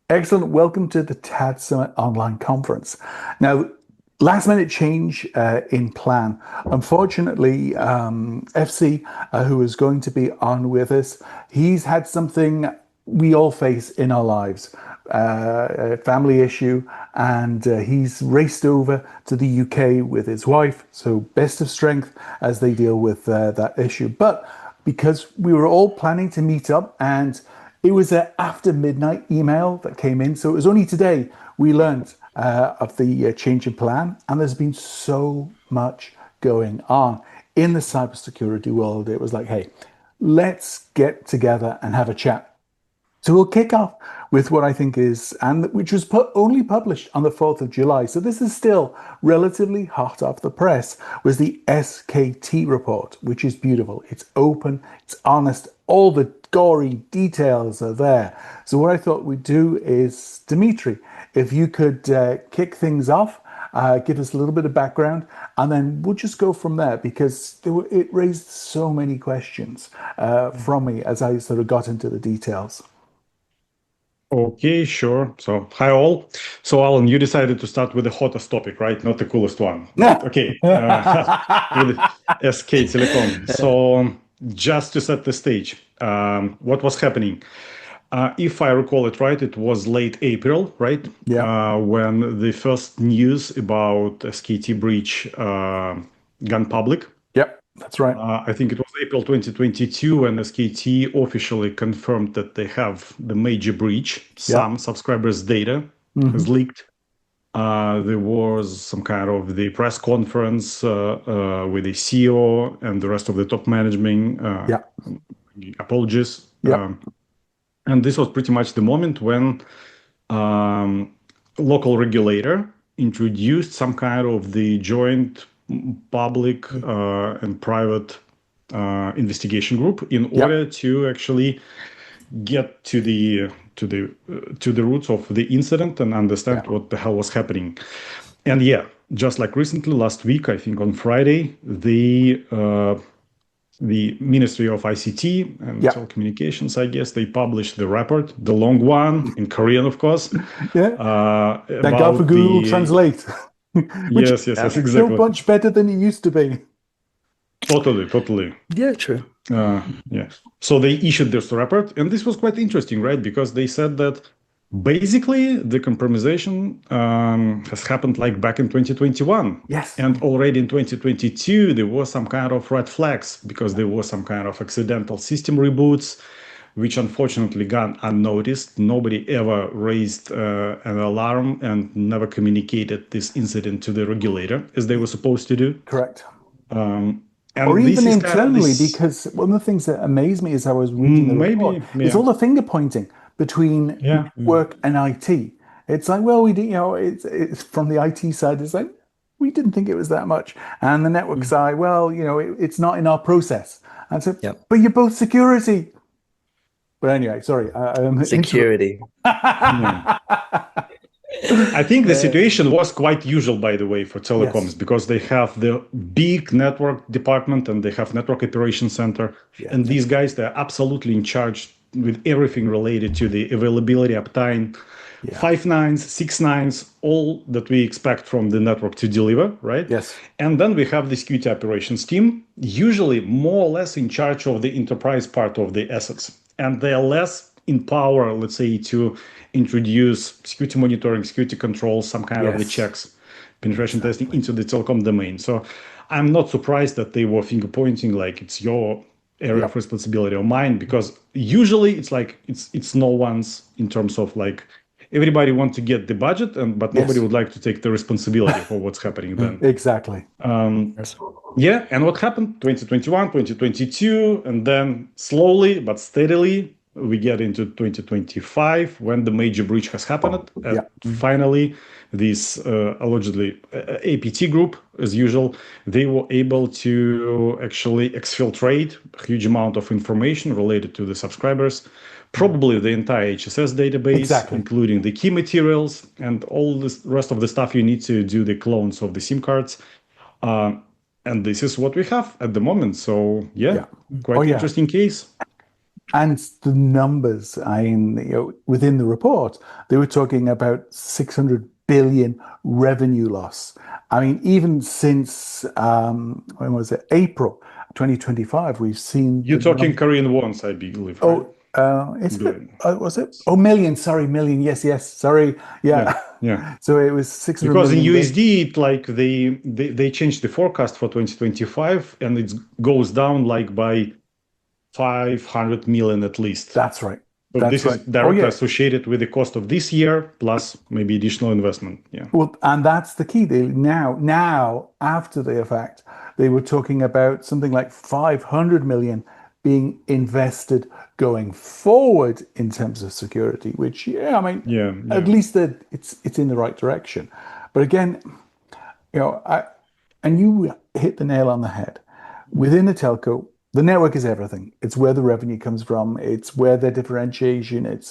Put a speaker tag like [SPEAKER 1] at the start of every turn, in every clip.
[SPEAKER 1] Excellent. Welcome to the TAD Summit online conference. Now, last minute change in plan. Unfortunately, FC, who is going to be on with us, he's had something we all face in our lives, a family issue, and he's raced over to the UK with his wife. So, best of strength as they deal with that issue. But because we were all planning to meet up and it was an after midnight email that came in. So it was only today we learned of the change in plan. And there's been so much going on in the cybersecurity world. It was like, hey, let's get together and have a chat. So we'll kick off with what I think is, and which was only published on the 4th of July. So this is still relatively hot off the press, was the SKT report, which is beautiful. It's open, it's honest, all the gory details are there. So what I thought we'd do is, Dmitry, if you could kick things off, give us a little bit of background, and then we'll just go from there because it raised so many questions from me as I sort of got into the details.
[SPEAKER 2] Okay, sure. So, hi all. So, Alan, you decided to start with the hottest topic, right? Not the coolest one. Okay, with SK Telecom. So, just to set the stage, what was happening? If I recall it right, it was late April, right?
[SPEAKER 1] Yeah.
[SPEAKER 2] When the first news about SKT breach gone public.
[SPEAKER 1] Yep, that's right.
[SPEAKER 2] I think it was April 2022 when SKT officially confirmed that they have the major breach. Some subscribers' data is leaked. There was some kind of the press conference with the CEO and the rest of the top management. Apologies. And this was pretty much the moment when local regulator introduced some kind of the joint public and private investigation group in order to actually get to the roots of the incident and understand what the hell was happening. And just like recently, last week, I think on Friday, the Ministry of ICT and Telecommunications, I guess, they published the report, the long one in Korean, of course.
[SPEAKER 1] Thank God for Google Translate.
[SPEAKER 2] Yes, exactly.
[SPEAKER 1] So much better than it used to be.
[SPEAKER 2] Totally.
[SPEAKER 3] Yeah, true.
[SPEAKER 2] So they issued this report, and this was quite interesting, right? Because they said that basically the compromisation has happened like back in 2021.
[SPEAKER 1] Yes.
[SPEAKER 2] And already in 2022, there was some kind of red flags because there was some kind of accidental system reboots, which unfortunately gone unnoticed. Nobody ever raised an alarm and never communicated this incident to the regulator as they were supposed to do.
[SPEAKER 1] Correct. Or even internally, because one of the things that amazed me as I was reading the report is all the finger pointing between work and IT. It's like, well, we did, it's from the IT side. It's like, we didn't think it was that much. And the network side, well, it's not in our process. And so, but you're both security. But anyway, sorry.
[SPEAKER 3] Security.
[SPEAKER 2] I think the situation was quite usual, by the way, for telecoms because they have the big network department and they have network operation center. And these guys, they're absolutely in charge with everything related to the availability, uptime, 5 nines, 6 nines, all that we expect from the network to deliver, right?
[SPEAKER 1] Yes.
[SPEAKER 2] And then we have the security operations team, usually more or less in charge of the enterprise part of the assets. And they're less in power, let's say, to introduce security monitoring, security controls, some kind of the checks, penetration testing into the telecom domain. So I'm not surprised that they were finger pointing like it's your area of responsibility or mine, because usually it's like it's no one's in terms of like everybody wants to get the budget, but nobody would like to take the responsibility for what's happening then.
[SPEAKER 1] Exactly.
[SPEAKER 2] And what happened 2021, 2022, and then slowly but steadily we get into 2025 when the major breach has happened. Finally, this allegedly APT group, as usual, they were able to actually exfiltrate a huge amount of information related to the subscribers, probably the entire HSS database, including the key materials and all the rest of the stuff you need to do the clones of the SIM cards. And this is what we have at the moment. So, quite interesting case.
[SPEAKER 1] And the numbers, within the report, they were talking about 600 billion revenue loss. I mean, even since when was it? April 2025, we've seen
[SPEAKER 2] You're
[SPEAKER 1] the
[SPEAKER 2] talking
[SPEAKER 1] number.
[SPEAKER 2] Korean wons, I believe, right?
[SPEAKER 1] Oh, is it?
[SPEAKER 2] Billion.
[SPEAKER 1] Was it? Oh, million. Sorry, million. Yes, yes. Sorry.
[SPEAKER 2] Yeah,
[SPEAKER 1] Yeah.
[SPEAKER 2] yeah.
[SPEAKER 1] So it was 600
[SPEAKER 2] Because in
[SPEAKER 1] million.
[SPEAKER 2] USD, it like they changed the forecast for 2025, and it goes down like by 500 million at least.
[SPEAKER 1] That's right.
[SPEAKER 2] So
[SPEAKER 1] That's
[SPEAKER 2] this is
[SPEAKER 1] right. Oh,
[SPEAKER 2] directly
[SPEAKER 1] yeah.
[SPEAKER 2] associated with the cost of this year plus maybe additional investment. Yeah.
[SPEAKER 1] Well, and that's the key. Now, after the effect, they were talking about something like 500 million being invested going forward in terms of security, which, yeah, I mean,
[SPEAKER 2] Yeah,
[SPEAKER 1] at
[SPEAKER 2] yeah.
[SPEAKER 1] least that it's in the right direction. But again, and you hit the nail on the head. Within a telco, the network is everything. It's where the revenue comes from. It's where the differentiation. It's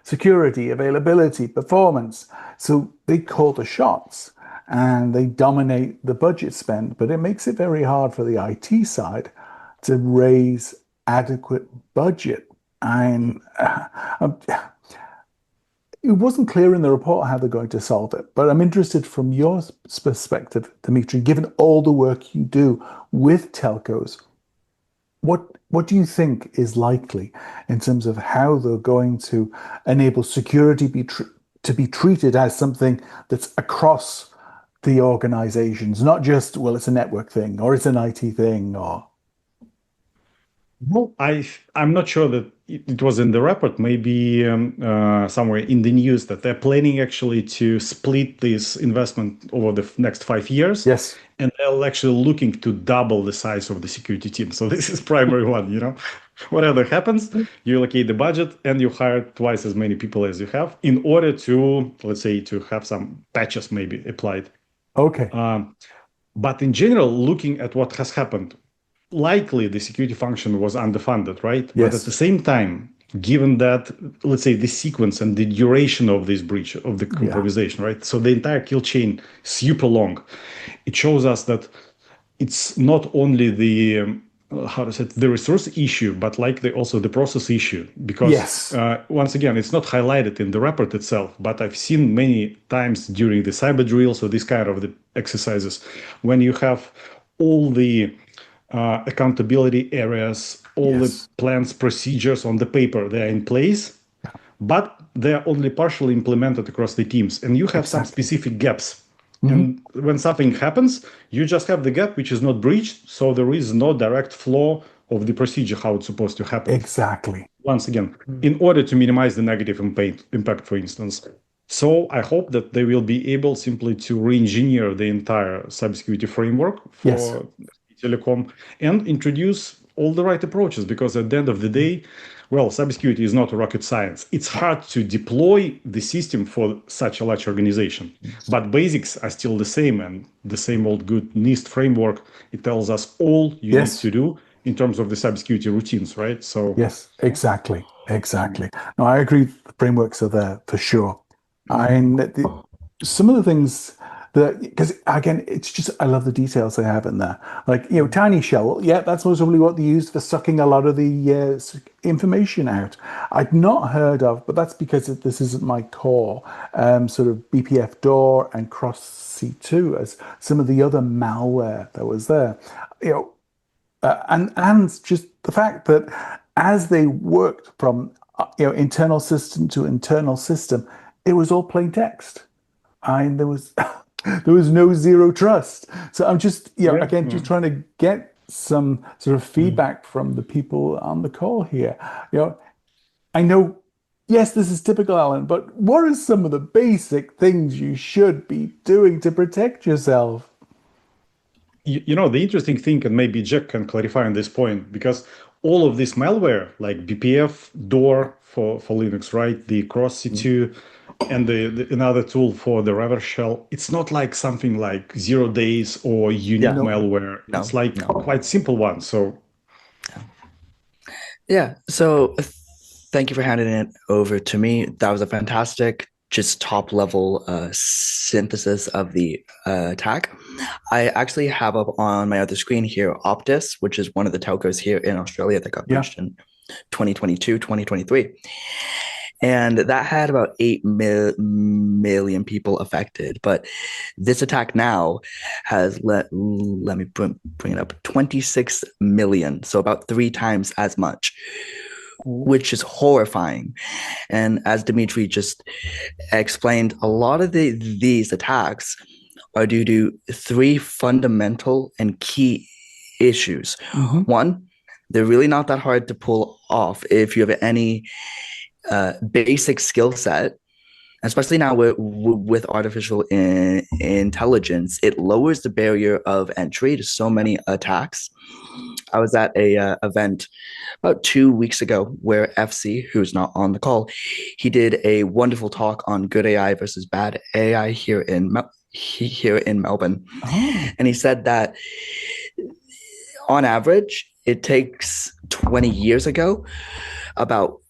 [SPEAKER 1] security, availability, performance. So they call the shots and they dominate the budget spend. But it makes it very hard for the IT side to raise adequate budget. And it wasn't clear in the report how they're going to solve it, but I'm interested from your perspective, Dmitry, given all the work you do with telcos, what do you think is likely in terms of how they're going to enable security to be treated as something that's across the organizations, not just, well, it's a network thing or it's an IT thing or
[SPEAKER 2] Well, I'm not sure that it was in the report, maybe somewhere in the news that they're planning actually to split this investment over the next 5 years,
[SPEAKER 1] yes,
[SPEAKER 2] and they're actually looking to double the size of the security team. So this is primary one, Whatever happens, you allocate the budget and you hire twice as many people as you have in order to, let's say, to have some patches maybe applied.
[SPEAKER 1] okay,
[SPEAKER 2] But in general, looking at what has happened, likely the security function was underfunded, right? But at the
[SPEAKER 1] yes,
[SPEAKER 2] same time, given that, let's say, the sequence and the duration of this breach, of the
[SPEAKER 1] yeah,
[SPEAKER 2] compromisation, right? So the entire kill chain is super long. It shows us that it's not only the how to say it, the resource issue, but likely also the process issue. Because
[SPEAKER 1] yes,
[SPEAKER 2] once again, it's not highlighted in the report itself, but I've seen many times during the cyber drills or this kind of the exercises when you have all the accountability areas, all the
[SPEAKER 1] yes,
[SPEAKER 2] plans, procedures on the paper, they're in place, but they're only partially implemented across the teams. And you have some
[SPEAKER 1] exactly.
[SPEAKER 2] specific gaps.
[SPEAKER 1] Mhm.
[SPEAKER 2] And when something happens, you just have the gap which is not breached. So there is no direct flow of the procedure, how it's supposed to happen.
[SPEAKER 1] Exactly.
[SPEAKER 2] Once again, in order to minimize the negative impact, for instance. So I hope that they will be able simply to re-engineer the entire cybersecurity framework
[SPEAKER 1] Yes.
[SPEAKER 2] for telecom and introduce all the right approaches, because at the end of the day, well, cybersecurity is not a rocket science. It's hard to deploy the system for such a large organization, but basics are still the same, and the same old good NIST framework, it tells us all you need
[SPEAKER 1] Yes.
[SPEAKER 2] to do in terms of the cybersecurity routines, right? So
[SPEAKER 1] Yes. Exactly. Exactly. No, I agree. The frameworks are there for sure. And some of the things that, because again, it's just, I love the details they have in there. Like, tiny shell. Well, yeah, that's most probably what they used for sucking a lot of the information out. I'd not heard of, but that's because this isn't my core, sort of BPF door and cross C2 as some of the other malware that was there. And just the fact that as they worked from internal system to internal system, it was all plain text. And there was there was no zero trust. So I'm just
[SPEAKER 2] yeah,
[SPEAKER 1] again
[SPEAKER 2] yeah.
[SPEAKER 1] just trying to get some sort of feedback from the people on the call here. I know, yes, this is typical, Alan, but what are some of the basic things you should be doing to protect yourself?
[SPEAKER 2] The interesting thing, and maybe Jack can clarify on this point, because all of this malware, like BPF, Door for Linux, right, the Cross C2, and the another tool for the reverse shell, it's not like something like 0 days or unique
[SPEAKER 3] Yeah.
[SPEAKER 1] No.
[SPEAKER 2] malware. It's
[SPEAKER 3] No,
[SPEAKER 2] like
[SPEAKER 3] no.
[SPEAKER 2] quite simple one. So
[SPEAKER 3] Yeah. So thank you for handing it over to me. That was a fantastic, just top level synthesis of the attack. I actually have up on my other screen here Optus, which is one of the telcos here in Australia that got
[SPEAKER 1] Yeah.
[SPEAKER 3] breached in 2022, 2023. And that had about 8 million people affected. But this attack now has let me bring it up, 26 million. So about 3 times as much, which is horrifying. And as Dmitry just explained, a lot of these attacks are due to 3 fundamental and key issues. One, they're really not that hard to pull off if you have any basic skill set, especially now with artificial intelligence. It lowers the barrier of entry to so many attacks. I was at a event about 2 weeks ago where FC, who's not on the call, he did a wonderful talk on good AI versus bad AI here in Melbourne. And he said that on average, it takes 20 years ago about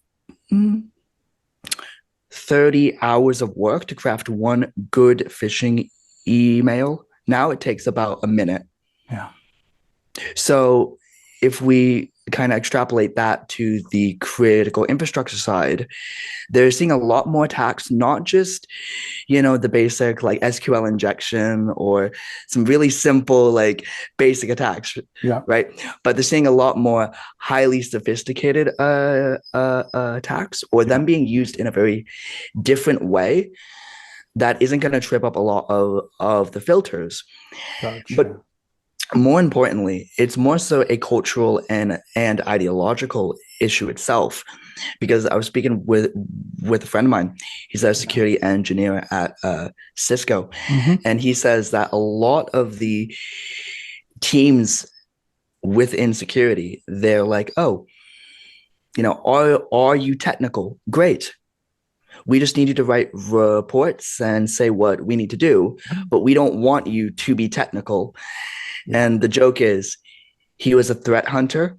[SPEAKER 3] 30 hours of work to craft one good phishing email. Now it takes about a minute.
[SPEAKER 1] Yeah.
[SPEAKER 3] So if we kind of extrapolate that to the critical infrastructure side, they're seeing a lot more attacks, not just, the basic like SQL injection or some really simple like basic attacks, right? But they're seeing a lot more highly sophisticated attacks, or them being used in a very different way that isn't going to trip up a lot of the filters.
[SPEAKER 1] Gotcha.
[SPEAKER 3] But more importantly, it's more so a cultural and ideological issue itself. Because I was speaking with a friend of mine. He's a security engineer at Cisco. And he says that a lot of the teams within security, they're like, oh, are you technical? Great. We just need you to write reports and say what we need to do, but we don't want you to be technical. And the joke is, he was a threat hunter.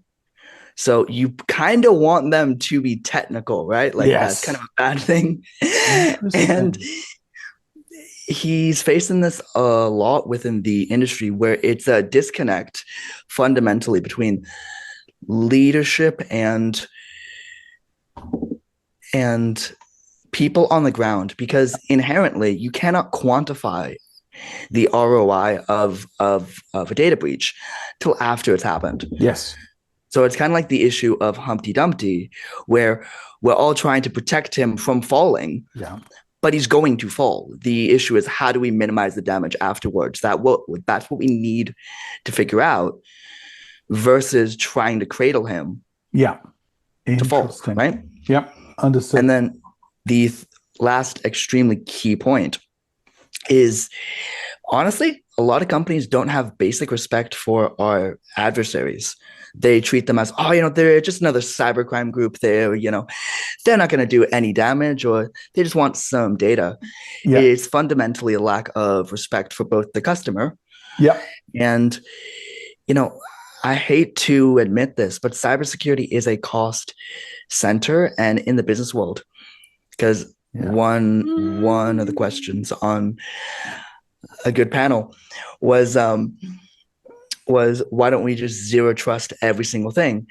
[SPEAKER 3] So you kind of want them to be technical, right? Like that's kind of a bad thing. And he's facing this a lot within the industry, where it's a disconnect fundamentally between leadership and people on the ground, because inherently you cannot quantify the ROI of a data breach till after it's happened.
[SPEAKER 1] Yes.
[SPEAKER 3] So it's kind of like the issue of Humpty Dumpty, where we're all trying to protect him from falling, but he's going to fall. The issue is, how do we minimize the damage afterwards? That's what we need to figure out, versus trying to cradle him to fall, right?
[SPEAKER 1] Yep, understood.
[SPEAKER 3] And then the last extremely key point is, honestly, a lot of companies don't have basic respect for our adversaries. They treat them as, they're just another cybercrime group. They're not going to do any damage, or they just want some data. It's fundamentally a lack of respect for both the customer. And, I hate to admit this, but cybersecurity is a cost center, and in the business world, because one of the questions on a good panel was why don't we just zero trust every single thing?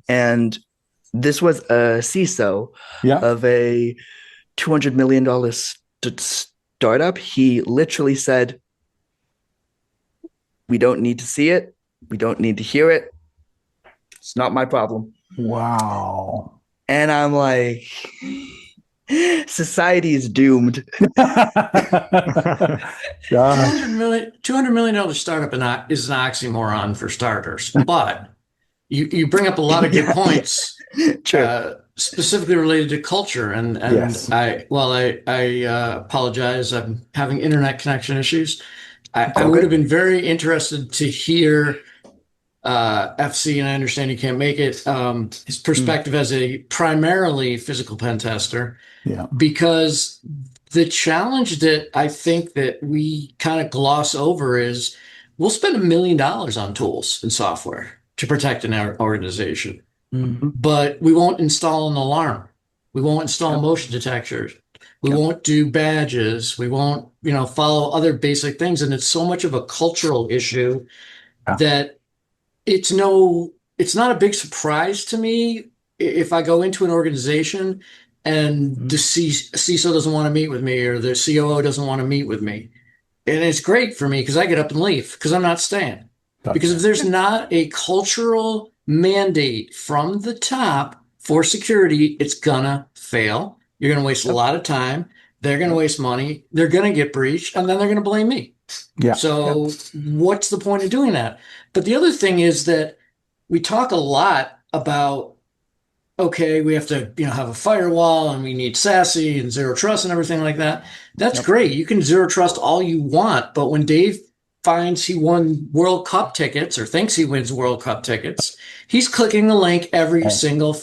[SPEAKER 3] And this was a CISO of a $200 million startup. He literally said, we don't need to see it. We don't need to hear it. It's not my problem.
[SPEAKER 1] Wow.
[SPEAKER 3] And I'm like, society is doomed.
[SPEAKER 4] $200 million startup is an oxymoron for starters, but you bring up a lot of good points, specifically related to culture. And I apologize, I'm having internet connection issues. I would have been very interested to hear FC, and I understand you can't make it, his perspective as a primarily physical pen tester. Because the challenge that I think that we kind of gloss over is, we'll spend $1 million on tools and software to protect an organization, but we won't install an alarm. We won't install motion detectors. We won't do badges. We won't, follow other basic things. And it's so much of a cultural issue that it's not a big surprise to me if I go into an organization and the CISO doesn't want to meet with me or the COO doesn't want to meet with me, and it's great for me because I get up and leave because I'm not staying. Because if there's not a cultural mandate from the top for security, it's gonna fail. You're gonna waste a lot of time. They're gonna waste money. They're gonna get breached, and then they're gonna blame me.
[SPEAKER 1] Yeah.
[SPEAKER 4] So what's the point of doing that? But the other thing is that we talk a lot about, okay, we have to, have a firewall and we need SASE and zero trust and everything like that. That's great. You can zero trust all you want, but when Dave finds he won World Cup tickets or thinks he wins World Cup tickets, he's clicking the link every single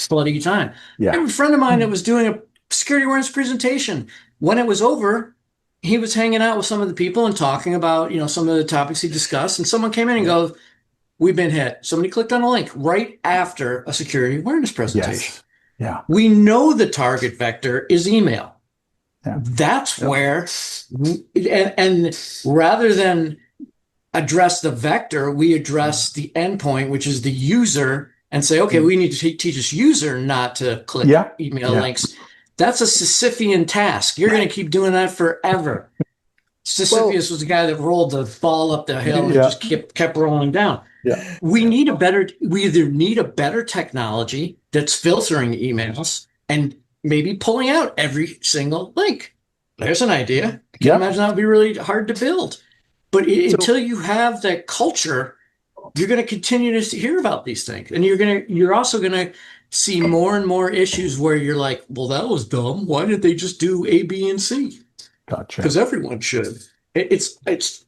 [SPEAKER 4] bloody time.
[SPEAKER 1] Yeah.
[SPEAKER 4] I have a friend of mine that was doing a security awareness presentation. When it was over, he was hanging out with some of the people and talking about, some of the topics he discussed. And someone came in and goes, "We've been hit." Somebody clicked on a link right after a security awareness presentation.
[SPEAKER 1] Yes. Yeah.
[SPEAKER 4] We know the target vector is email.
[SPEAKER 1] Yeah.
[SPEAKER 4] That's where, and rather than address the vector, we address the endpoint, which is the user, and say, okay, we need to teach this user not to click email links. That's a Sisyphean task. You're going to keep doing that forever. Sisyphus was the guy that rolled the ball up the hill and just kept rolling down.
[SPEAKER 1] Yeah.
[SPEAKER 4] We either need a better technology that's filtering emails and maybe pulling out every single link. There's an idea. I can imagine that would be really hard to build. But until you have that culture, you're going to continue to hear about these things. And you're also going to see more and more issues where you're like, well, that was dumb. Why did they just do A, B, and C?
[SPEAKER 1] Gotcha.
[SPEAKER 4] Because everyone should. It's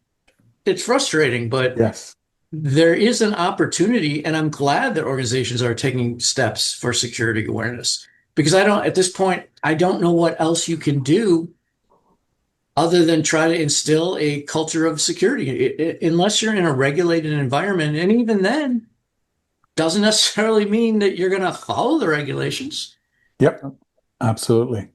[SPEAKER 4] frustrating, but
[SPEAKER 1] yes,
[SPEAKER 4] there is an opportunity, and I'm glad that organizations are taking steps for security awareness. Because at this point, I don't know what else you can do other than try to instill a culture of security, unless you're in a regulated environment. And even then, doesn't necessarily mean that you're going to follow the regulations.
[SPEAKER 1] Yep, absolutely.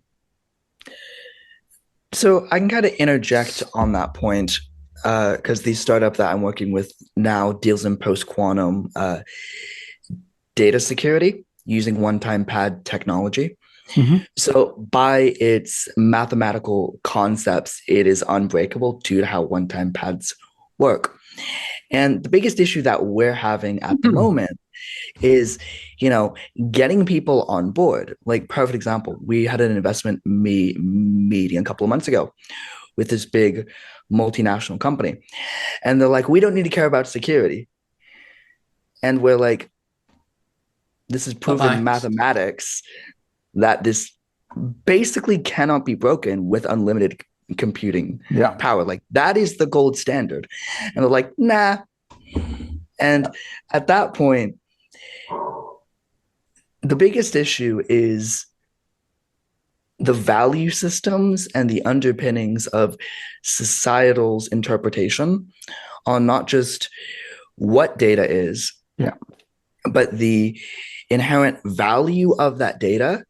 [SPEAKER 3] So I can kind of interject on that point because the startup that I'm working with now deals in post-quantum data security using one-time pad technology. Mm-hmm. So by its mathematical concepts, it is unbreakable due to how one-time pads work. And the biggest issue that we're having at the moment is, getting people on board. Like, perfect example, we had an investment meeting a couple of months ago with this big multinational company. And they're like, we don't need to care about security. And we're like, this is proven mathematics that this basically cannot be broken with unlimited computing power. Like, that is the gold standard. And they're like, nah. And at that point, the biggest issue is the value systems and the underpinnings of societal's interpretation on not just what data is, but the inherent value of that data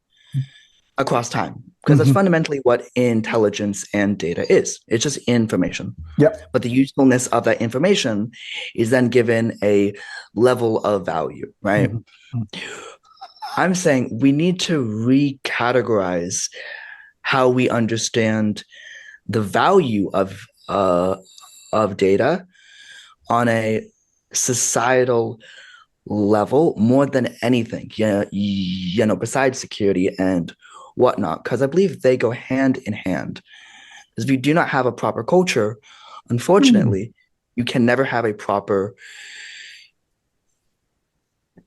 [SPEAKER 3] across time. Because that's fundamentally what intelligence and data is. It's just information. But the usefulness of that information is then given a level of value, right? I'm saying we need to recategorize how we understand the value of data on a societal level more than anything, besides security and whatnot, because I believe they go hand in hand. Because if you do not have a proper culture, unfortunately, you can never have a proper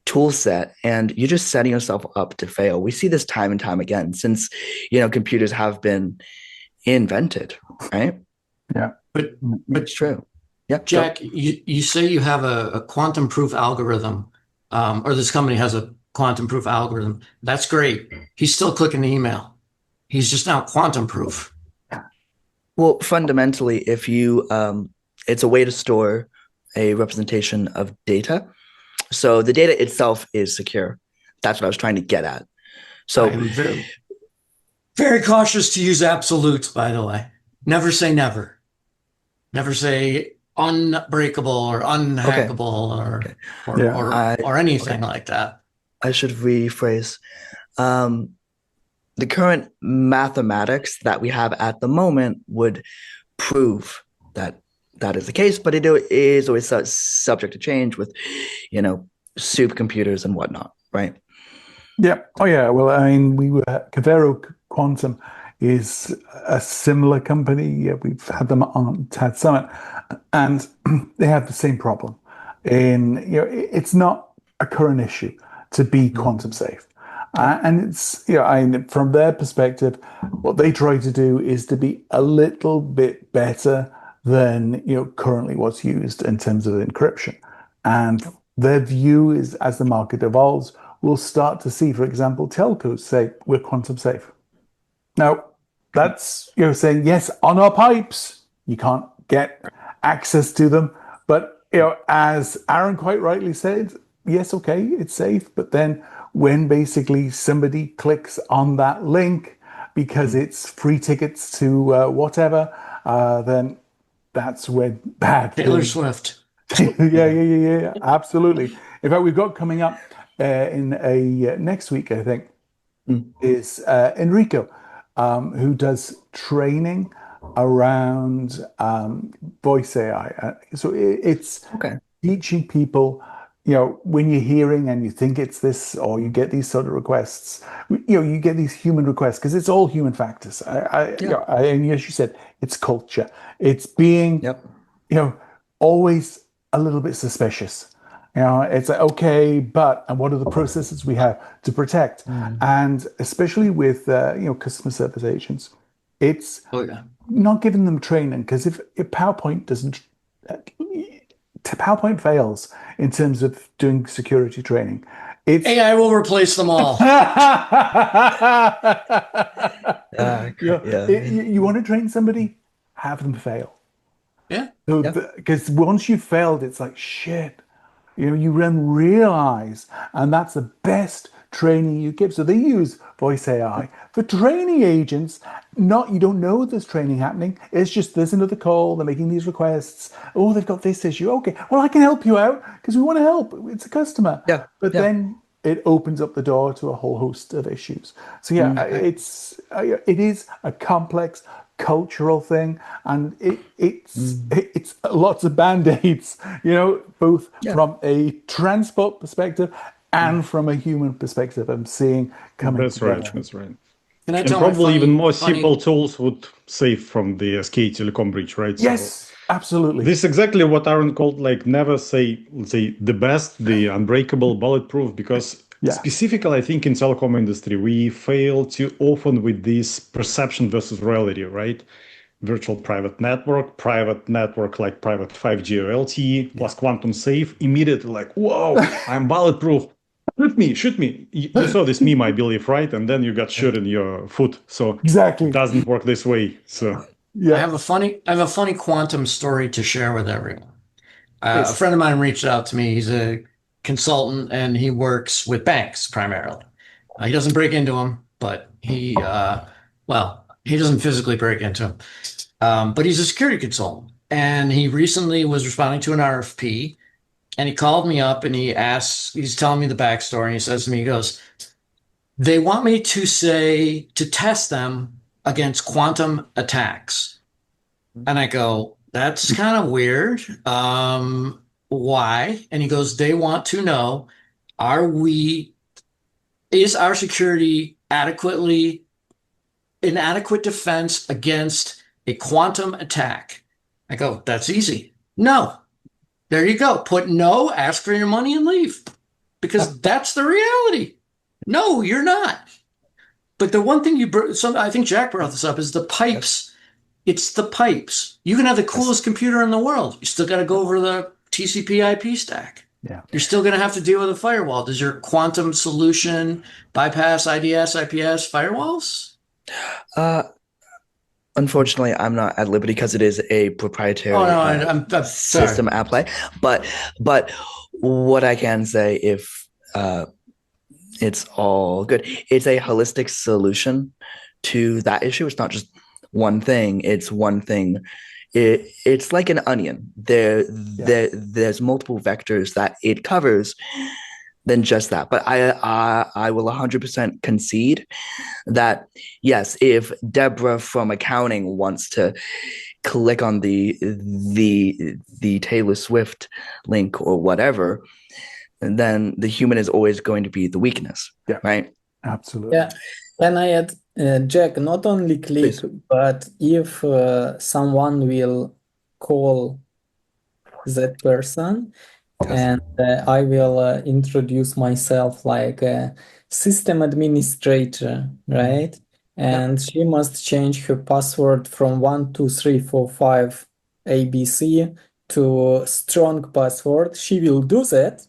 [SPEAKER 3] tool set, and you're just setting yourself up to fail. We see this time and time again since, computers have been invented, right?
[SPEAKER 1] Yeah.
[SPEAKER 4] But
[SPEAKER 3] it's true. Yeah.
[SPEAKER 4] Jack, you say you have a quantum proof algorithm, or this company has a quantum proof algorithm. That's great. He's still clicking the email. He's just now quantum proof.
[SPEAKER 3] Well, fundamentally, if you, it's a way to store a representation of data. So the data itself is secure. That's what I was trying to get at. So
[SPEAKER 4] I'm very, very cautious to use absolutes, by the way. Never say never. Never say unbreakable or unhackable or anything like that.
[SPEAKER 3] I should rephrase. The current mathematics that we have at the moment would prove that that is the case, but it is always subject to change with, supercomputers and whatnot, right?
[SPEAKER 1] Yeah. Oh, yeah. Well, I mean, Cavero Quantum is a similar company. Yeah, we've had them on TAD Summit, and they have the same problem. It's not a current issue to be quantum safe. And it's, from their perspective, what they try to do is to be a little bit better than, currently what's used in terms of encryption. And their view is, as the market evolves, we'll start to see, for example, telcos say we're quantum safe. Now, that's, saying, yes, on our pipes, you can't get access to them. But, as Aaron quite rightly said, yes, okay, it's safe. But then when basically somebody clicks on that link because it's free tickets to whatever, then that's when bad
[SPEAKER 4] Taylor Swift.
[SPEAKER 1] yeah, absolutely. In fact, we've got coming up in a next week, I think, is Enrico, who does training around voice AI. So it's teaching people, when you're hearing and you think it's this, or you get these sort of requests, you get these human requests because it's all human factors. And as you said, it's culture. It's being, always a little bit suspicious. It's like, okay, and what are the processes we have to protect? And especially with, customer service agents, it's not giving them training, because if PowerPoint PowerPoint fails in terms of doing security training,
[SPEAKER 4] AI will replace them all.
[SPEAKER 1] You want to train somebody, have them fail.
[SPEAKER 4] Yeah.
[SPEAKER 1] Because once you've failed, it's like, shit. You then realize, and that's the best training you give. So they use voice AI for training agents. You don't know there's training happening. It's just there's another call. They're making these requests. Oh, they've got this issue. Okay, well, I can help you out because we want to help. It's a customer.
[SPEAKER 3] Yeah.
[SPEAKER 1] But then it opens up the door to a whole host of issues. So it is a complex cultural thing, and it's lots of band-aids, both from a transport perspective and from a human perspective. I'm seeing coming together.
[SPEAKER 2] That's right.
[SPEAKER 4] And
[SPEAKER 2] probably even more simple tools would save from the SKT telecom breach, right?
[SPEAKER 1] Yes, absolutely.
[SPEAKER 2] This is exactly what Aaron called, never say, let's say, the best, the unbreakable, bulletproof, because specifically, I think in telecom industry, we fail too often with this perception versus reality, right? Virtual private network like private 5G or LTE plus quantum safe, immediately whoa, I'm bulletproof. Shoot me. You saw this meme, I believe, right? And then you got shot in your foot. So
[SPEAKER 1] exactly,
[SPEAKER 2] it doesn't work this way. So
[SPEAKER 4] I have a funny quantum story to share with everyone. A friend of mine reached out to me. He's a consultant and he works with banks primarily. He doesn't break into them, but he doesn't physically break into them. But he's a security consultant, and he recently was responding to an RFP, and he called me up and he's telling me the backstory. And he says to me, he goes, they want me to test them against quantum attacks. And I go, that's kind of weird. Why? And he goes, they want to know, is our security an adequate defense against a quantum attack? I go, that's easy. No. There you go. Put no, ask for your money and leave. Because that's the reality. No, you're not. But the one thing I think Jack brought this up, is the pipes. It's the pipes. You can have the coolest computer in the world. You still got to go over the TCP IP stack.
[SPEAKER 1] Yeah.
[SPEAKER 4] You're still going to have to deal with a firewall. Does your quantum solution bypass IDS, IPS firewalls?
[SPEAKER 3] Unfortunately, I'm not at liberty because it is a proprietary
[SPEAKER 4] I'm
[SPEAKER 3] system at play. But what I can say, if it's all good, it's a holistic solution to that issue. It's not just one thing. It's one thing. It's like an onion. There's multiple vectors that it covers. than just that. But I will 100% concede that yes, if Deborah from accounting wants to click on the Taylor Swift link or whatever, then the human is always going to be the weakness.
[SPEAKER 1] Yeah.
[SPEAKER 3] Right.
[SPEAKER 1] Absolutely.
[SPEAKER 5] Yeah. Can I add, Jack, not only click,
[SPEAKER 3] Please.
[SPEAKER 5] but if someone will call that person, and I will introduce myself like a system administrator, right? And she must change her password from 12345 ABC to strong password. She will do that.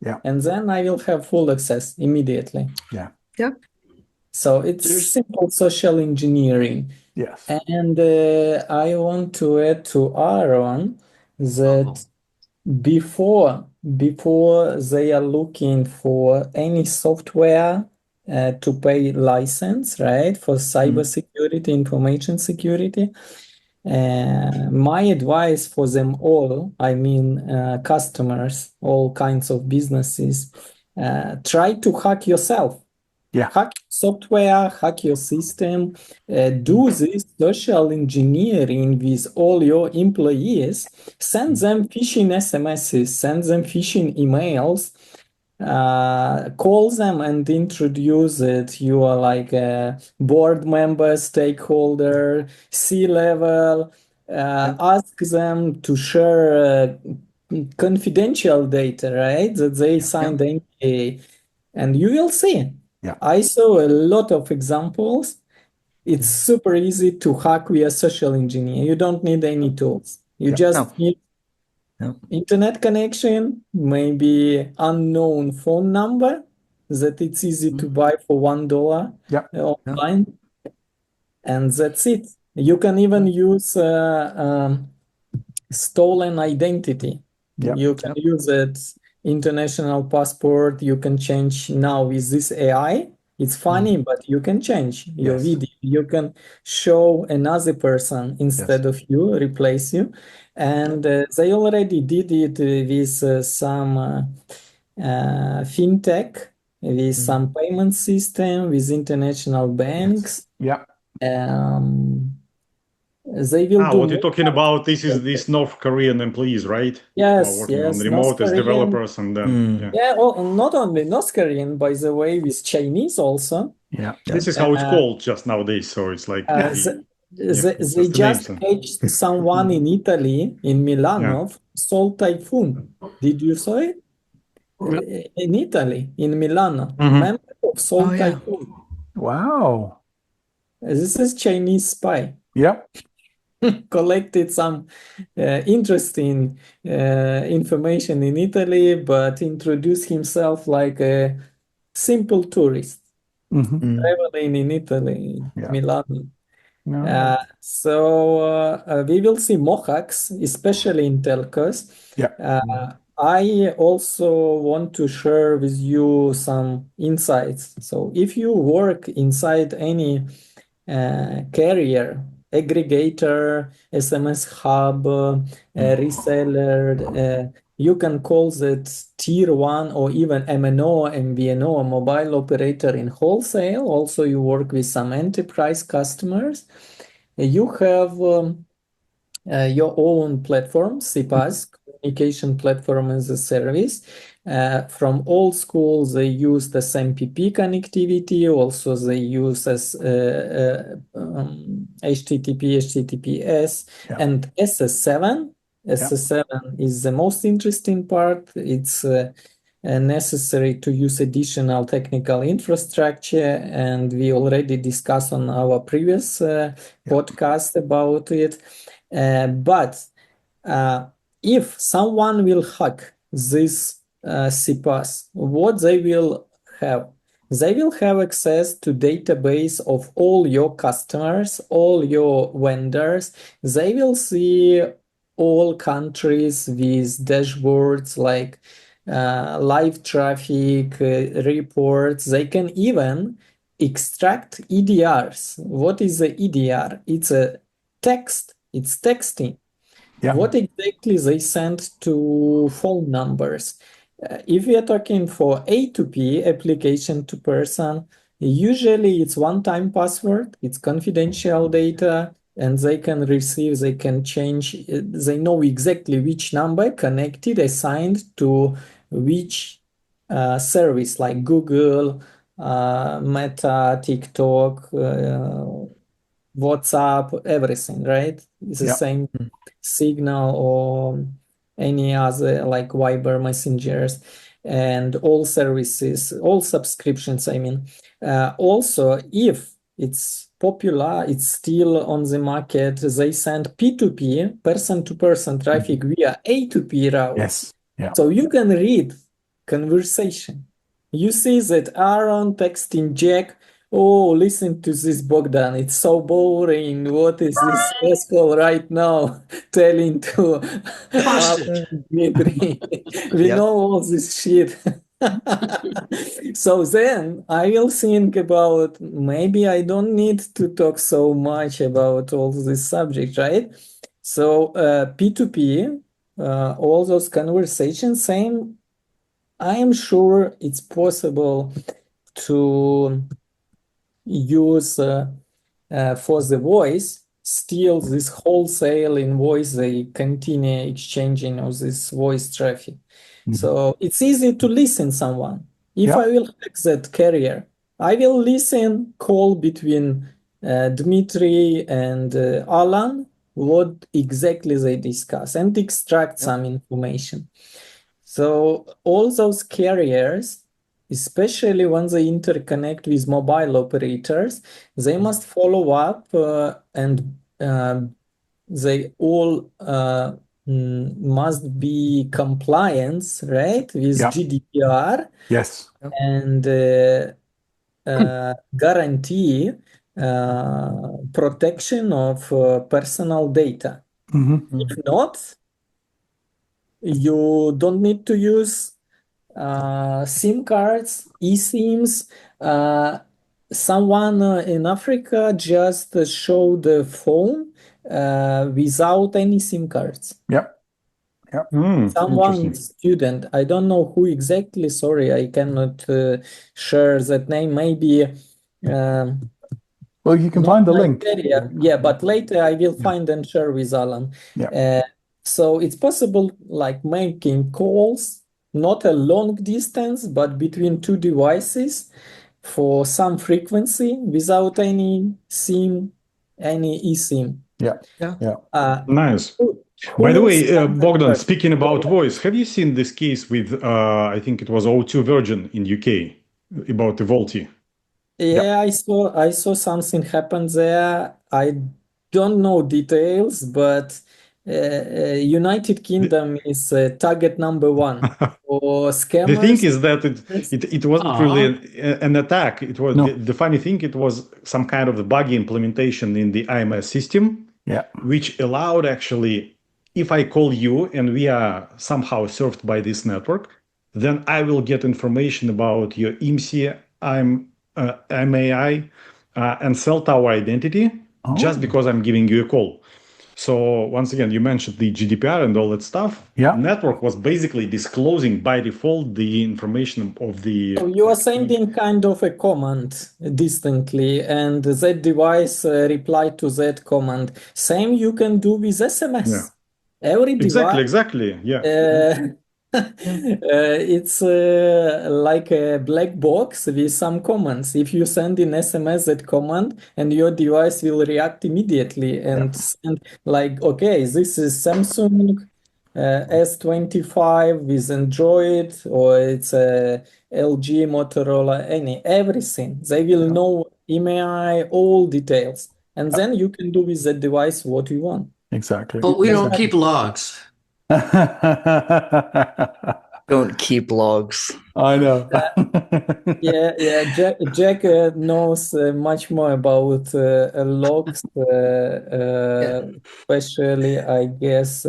[SPEAKER 1] Yeah.
[SPEAKER 5] And then I will have full access immediately.
[SPEAKER 1] Yeah.
[SPEAKER 3] Yeah.
[SPEAKER 5] So it's simple social engineering.
[SPEAKER 1] Yes.
[SPEAKER 5] And I want to add to Aaron that before they are looking for any software to pay license, right, for cybersecurity, information security, my advice for them all, I mean customers, all kinds of businesses, try to hack yourself.
[SPEAKER 1] Yeah.
[SPEAKER 5] Hack software, hack your system, do this social engineering with all your employees, send them phishing SMSs, send them phishing emails, call them and introduce it. You are like a board member, stakeholder, C-level, ask them to share confidential data, right? That they signed the NDA, and you will see.
[SPEAKER 1] Yeah.
[SPEAKER 5] I saw a lot of examples. It's super easy to hack via social engineer. You don't need any tools. You just need internet connection, maybe unknown phone number that it's easy to buy for $1 online, and that's it. You can even use stolen identity. You can use it. International passport, you can change now with this AI. It's funny, but you can change your video. You can show another person instead of you, replace you. And they already did it with some fintech, with some payment system, with international banks.
[SPEAKER 1] Yeah.
[SPEAKER 5] They will do.
[SPEAKER 2] What you're talking about, this is these North Korean employees, right?
[SPEAKER 5] Yes,
[SPEAKER 2] working
[SPEAKER 5] yes.
[SPEAKER 2] on remote as developers, and then
[SPEAKER 5] well, not only North Korean, by the way, with Chinese also.
[SPEAKER 1] Yeah.
[SPEAKER 2] This is how it's called just nowadays. So it's like
[SPEAKER 5] they just catched someone in Italy, in Milano, Sol Typhoon. Did you saw it? In Italy, in Milano, member of Sol Typhoon.
[SPEAKER 1] Wow.
[SPEAKER 5] This is Chinese spy.
[SPEAKER 1] Yep.
[SPEAKER 5] Collected some interesting information in Italy, but introduced himself like a simple tourist traveling in Italy, Milano.
[SPEAKER 1] No.
[SPEAKER 5] So we will see more hacks, especially in telcos. I also want to share with you some insights. So if you work inside any carrier, aggregator, SMS hub, reseller, you can call that tier 1 or even MNO, MVNO, mobile operator in wholesale. Also, you work with some enterprise customers. You have your own platform, CPaaS, communication platform as a service. From old school, they used SMPP connectivity. Also, they use as HTTP, HTTPS, and SS7. SS7 is the most interesting part. It's necessary to use additional technical infrastructure, and we already discussed on our previous podcast about it. But if someone will hack this CPaaS, what they will have? They will have access to database of all your customers, all your vendors. They will see all countries with dashboards like live traffic reports. They can even extract EDRs. What is the EDR? It's a text. It's texting. What exactly they send to phone numbers. if we are talking for A2P, application to person, usually it's one-time password, it's confidential data, and they can receive, they can change, they know exactly which number connected, assigned to which service, like Google, Meta, TikTok, WhatsApp, everything, right? It's the same Signal or any other like Viber messengers and all services, all subscriptions, I mean. Also, if it's popular, it's still on the market, they send P2P, person-to-person traffic via A2P route.
[SPEAKER 1] Yes. Yeah.
[SPEAKER 5] So you can read conversation. You see that Aaron texting Jack, oh, listen to this, Bohdan. It's so boring. What is this asshole right now telling to Dmitry? We know all this shit. So then I will think about maybe I don't need to talk so much about all this subject, right? So P2P, all those conversations, same. I am sure it's possible to use for the voice, still this wholesale invoice, they continue exchanging of this voice traffic. So it's easy to listen someone. If I will hack that carrier, I will listen call between Dmitry and Alan, what exactly they discuss, and extract some information. So all those carriers, especially when they interconnect with mobile operators, they must follow up and they all must be compliant, right, with GDPR.
[SPEAKER 1] Yes.
[SPEAKER 5] And guarantee protection of personal data. If not, you don't need to use SIM cards, eSIMs. Someone in Africa just showed the phone without any SIM cards. Someone student, I don't know who exactly, sorry, I cannot share that name. Maybe
[SPEAKER 1] well, you can find the link.
[SPEAKER 5] Yeah, but later I will find and share with Alan. So it's possible like making calls, not a long distance, but between two devices for some frequency without any SIM, any eSIM.
[SPEAKER 2] Nice. By the way, Bohdan, speaking about voice, have you seen this case with, I think it was O2 Virgin in UK about the VoLTE?
[SPEAKER 5] Yeah, I saw something happen there. I don't know details, but United Kingdom is target number one for scammers.
[SPEAKER 2] The thing is that it wasn't really an attack. It was the funny thing. It was some kind of a buggy implementation in the IMS system, which allowed actually, if I call you and we are somehow served by this network, then I will get information about your IMSI, MAI, and cell tower identity just because I'm giving you a call. So once again, you mentioned the GDPR and all that stuff. The network was basically disclosing by default the information of the...
[SPEAKER 5] So you are sending kind of a command distantly, and that device replied to that command. Same you can do with SMS. Every device...
[SPEAKER 2] Exactly,
[SPEAKER 5] it's like a black box with some commands. If you send in SMS that command, and your device will react immediately and send like, okay, this is Samsung S25 with Android, or it's a LG, Motorola, everything. They will know EMI, all details. And then you can do with the device what you want.
[SPEAKER 1] Exactly.
[SPEAKER 4] But we don't keep logs.
[SPEAKER 3] Don't keep logs.
[SPEAKER 1] I know.
[SPEAKER 5] Jack knows much more about logs, especially, I guess,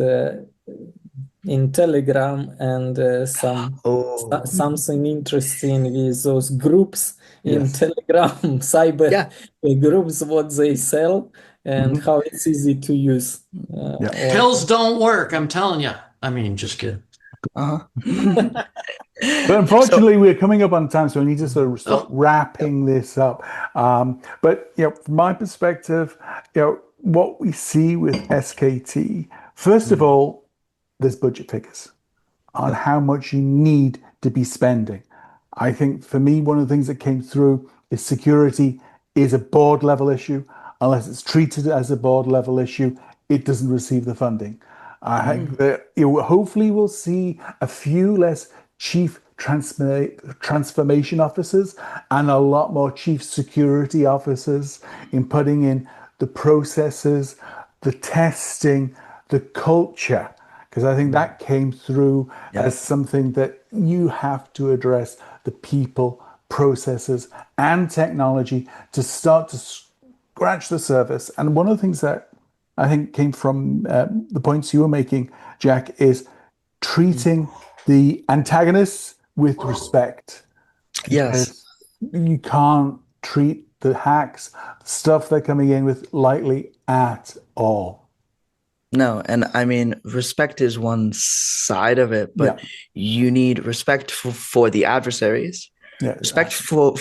[SPEAKER 5] in Telegram and something interesting with those groups in Telegram, cyber groups, what they sell and how it's easy to use.
[SPEAKER 4] Pills don't work, I'm telling you. I mean, just kidding.
[SPEAKER 1] But unfortunately, we're coming up on time, so we need to sort of start wrapping this up. But from my perspective, what we see with SKT, first of all, there's budget figures on how much you need to be spending. I think for me, one of the things that came through is security is a board level issue. Unless it's treated as a board level issue, it doesn't receive the funding. I think that hopefully we'll see a few less chief transformation officers and a lot more chief security officers in putting in the processes, the testing, the culture, because I think that came through as something that you have to address the people, processes, and technology to start to scratch the surface. And one of the things that I think came from the points you were making, Jack, is treating the antagonists with respect.
[SPEAKER 3] Yes.
[SPEAKER 1] You can't treat the hacks, stuff they're coming in with, lightly at all.
[SPEAKER 3] No, and I mean, respect is one side of it, but you need respect for the adversaries, respect for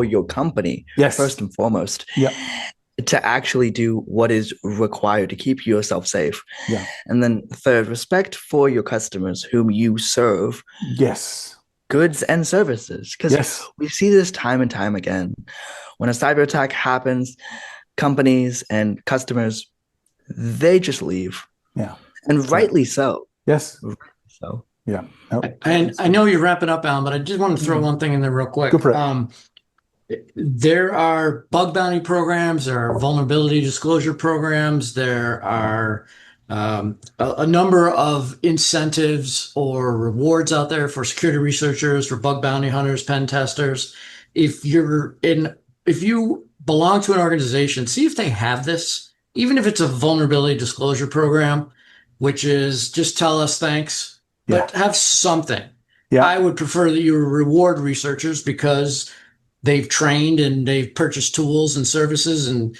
[SPEAKER 3] your company, first and foremost, to actually do what is required to keep yourself safe. And then third, respect for your customers whom you serve. Goods and services, because we see this time and time again. When a cyber attack happens, companies and customers, they just leave. And rightly so.
[SPEAKER 1] Rightly so.
[SPEAKER 4] And I know you're wrapping up, Alan, but I just want to throw one thing in there real quick.
[SPEAKER 1] Go for it.
[SPEAKER 4] There are bug bounty programs, there are vulnerability disclosure programs, there are a number of incentives or rewards out there for security researchers, for bug bounty hunters, pen testers. If you belong to an organization, see if they have this. Even if it's a vulnerability disclosure program, which is just tell us thanks, but have something. I would prefer that you reward researchers because they've trained and they've purchased tools and services. And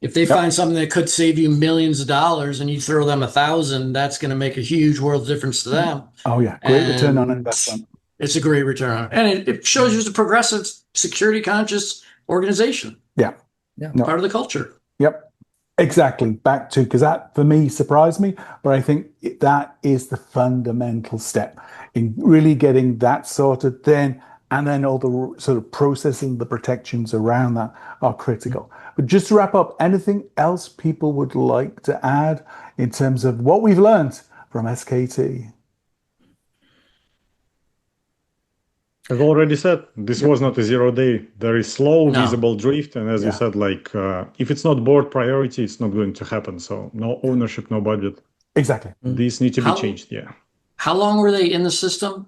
[SPEAKER 4] if they find something that could save you millions of dollars and you throw them $1,000, that's going to make a huge world difference to them.
[SPEAKER 1] Great return on investment.
[SPEAKER 4] It's a great return. And it shows you as a progressive, security conscious organization. Part of the culture.
[SPEAKER 1] Exactly. Back to, because that for me surprised me, but I think that is the fundamental step in really getting that sorted then, and then all the sort of processing, the protections around that are critical. But just to wrap up, anything else people would like to add in terms of what we've learned from SKT?
[SPEAKER 2] I've already said, this was not a 0 day. There is slow, visible drift. And as you said, if it's not board priority, it's not going to happen. So no ownership, no budget.
[SPEAKER 1] Exactly.
[SPEAKER 2] These need to be changed.
[SPEAKER 4] How long were they in the system?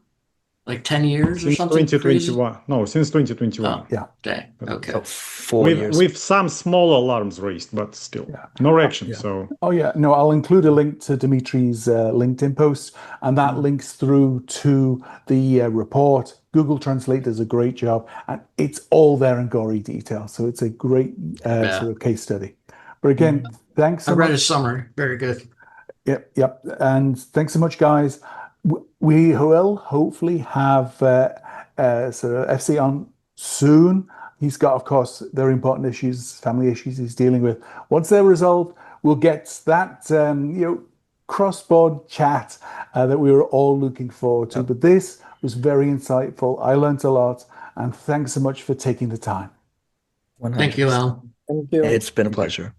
[SPEAKER 4] Like 10 years or something?
[SPEAKER 2] 2021. No, since 2021.
[SPEAKER 4] Okay.
[SPEAKER 3] So 4 years.
[SPEAKER 2] With some small alarms raised, but still no reaction. So
[SPEAKER 1] I'll include a link to Dmitry's LinkedIn post, and that links through to the report. Google Translate does a great job, and it's all there in gory detail. So it's a great sort of case study. But again, thanks so much.
[SPEAKER 4] I read a summary. Very good.
[SPEAKER 1] Yep. And thanks so much, guys. We will hopefully have sort of FC on soon. He's got, of course, very important issues, family issues he's dealing with. Once they're resolved, we'll get that cross-board chat that we were all looking forward to. But this was very insightful. I learned a lot, and thanks so much for taking the time.
[SPEAKER 3] 100%.
[SPEAKER 4] Thank you, Al.
[SPEAKER 5] Thank you.
[SPEAKER 3] It's been a pleasure.